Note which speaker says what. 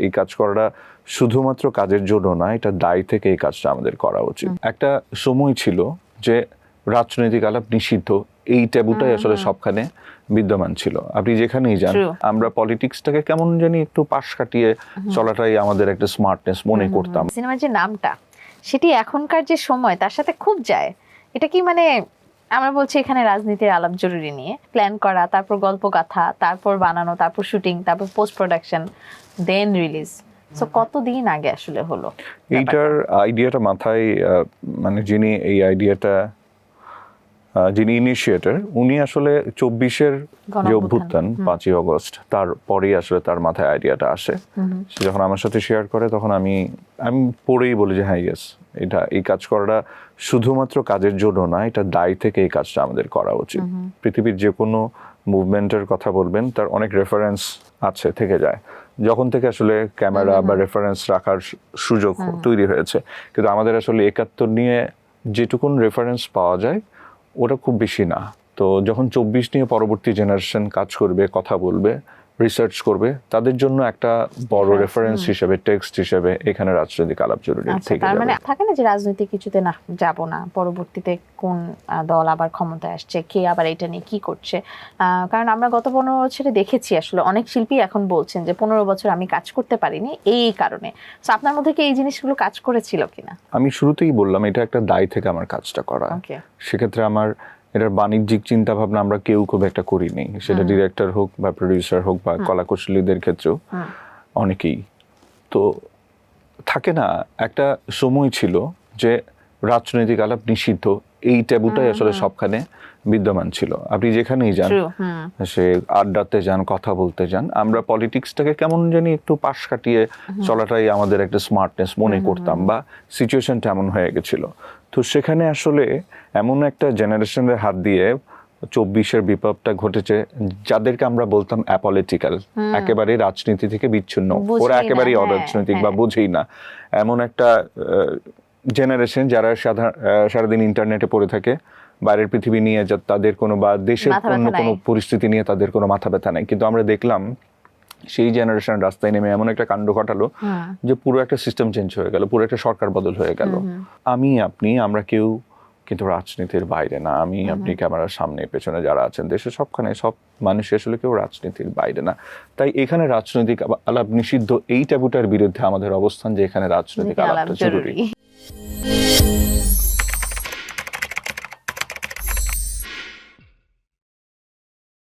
Speaker 1: এই কাজ করাটা শুধুমাত্র কাজের জন্য না, এটা দায় থেকে এই কাজটা আমাদের করা উচিত। একটা সময় ছিল যে রাজনৈতিক আলাপ নিষিদ্ধ, এই ট্যাবুটাই আসলে সবখানে বিদ্যমান ছিল। আপনি যেখানেই যান, আমরা পলিটিক্সটাকে কেমন জানি একটু পাশ কাটিয়ে চলাটাই আমাদের একটা স্মার্টনেস মনে করতাম।
Speaker 2: সিনেমার যে নামটা, সেটি এখনকার যে সময় তার সাথে খুব যায়। এটা কি মানে আমরা বলছি এখানে রাজনীতির আলাপ জরুরি নিয়ে প্ল্যান করা, তারপর গল্প গাথা, তারপর বানানো, তারপর শুটিং, তারপর পোস্ট প্রোডাকশন, দেন রিলিজ। সো কতদিন আগে আসলে হলো
Speaker 1: এইটার আইডিয়াটা মাথায় মানে যিনি ইনিশিয়েটর, উনি আসলে 24-এর যে অভ্যুত্থান 5ই অগস্ট, তারপরেই আসলে তার মাথায় আইডিয়াটা আসে। সে যখন আমার সাথে শেয়ার করে তখন আমি পড়েই বলি যে হ্যাঁ ইয়েস, এই কাজ করাটা শুধুমাত্র কাজের জন্য না, এটা দায় থেকে এই কাজটা আমাদের করা উচিত। পৃথিবীর যে কোনো মুভমেন্টের কথা বলবেন, তার অনেক রেফারেন্স আছে, থেকে যায় যখন থেকে আসলে ক্যামেরা বা রেফারেন্স রাখার সুযোগ তৈরি হয়েছে। কিন্তু আমাদের আসলে 71 নিয়ে যেটুকুন রেফারেন্স পাওয়া যায় ওটা খুব বেশি না। তো যখন 24 নিয়ে পরবর্তী জেনারেশন কাজ করবে, কথা বলবে, রিসার্চ করবে, তাদের জন্য একটা বড় রেফারেন্স হিসেবে, টেক্সট হিসেবে এখানে রাজনৈতিক আলাপ জরুরি থেকে
Speaker 2: তার
Speaker 1: যাবে।
Speaker 2: মানে থাকে না যে রাজনৈতিক কিছুতে না যাব না, পরবর্তীতে কোন দল আবার ক্ষমতায় আসছে, কে আবার এটা নিয়ে কি করছে। কারণ আমরা গত 15 বছরে দেখেছি আসলে অনেক শিল্পী এখন বলছেন যে 15 বছর আমি কাজ করতে পারিনি এই কারণে। তো আপনার মধ্যে কি এই জিনিসগুলো কাজ করেছিল কিনা?
Speaker 1: আমি শুরুতেই বললাম এটা একটা দায় থেকে আমার কাজটা করা। সেক্ষেত্রে আমার এটার বাণিজ্যিক চিন্তা ভাবনা আমরা কেউ খুব একটা করিনি, সেটা ডিরেক্টর হোক বা প্রডিউসার হোক বা কলাকুশলীদের ক্ষেত্রেও অনেকেই। তো থাকে না, একটা সময় ছিল যে রাজনৈতিক আলাপ নিষিদ্ধ, এই ট্যাবুটাই আসলে সবখানে বিদ্যমান ছিল। আপনি যেখানেই যান, সে আড্ডাতে যান, কথা বলতে যান, আমরা পলিটিক্সটাকে কেমন জানি একটু পাশ কাটিয়ে চলাটাই আমাদের একটা স্মার্টনেস মনে করতাম, বা সিচুয়েশনটা এমন হয়ে গেছিল। তো সেখানে আসলে এমন একটা জেনারেশনের হাত দিয়ে 24-এর বিপ্লবটা ঘটেছে, যাদেরকে আমরা বলতাম অ্যাপলিটিক্যাল, একেবারে রাজনীতি থেকে বিচ্ছিন্ন, ওরা একেবারেই অরাজনৈতিক বা বুঝেই না, এমন একটা জেনারেশন যারা সারাদিন ইন্টারনেটে পড়ে থাকে, বাইরের পৃথিবী নিয়ে তাদের কোনো, বা দেশের অন্য কোনো পরিস্থিতি নিয়ে তাদের কোনো মাথা ব্যথা নাই। কিন্তু আমরা দেখলাম সেই জেনারেশন রাস্তায় নেমে এমন একটা কাণ্ড ঘটালো যে পুরো একটা সিস্টেম চেঞ্জ হয়ে গেল, পুরো একটা সরকার বদল হয়ে গেল। আমরা কেউ কিন্তু রাজনীতির বাইরে না। আপনি ক্যামেরার সামনে পেছনে যারা আছেন, দেশে সবখানে সব মানুষ আসলে কেউ রাজনীতির বাইরে না। তাই এখানে রাজনৈতিক আলাপ নিষিদ্ধ, এই ট্যাবুটার বিরুদ্ধে আমাদের অবস্থান যে এখানে রাজনৈতিক আলাপটা জরুরি।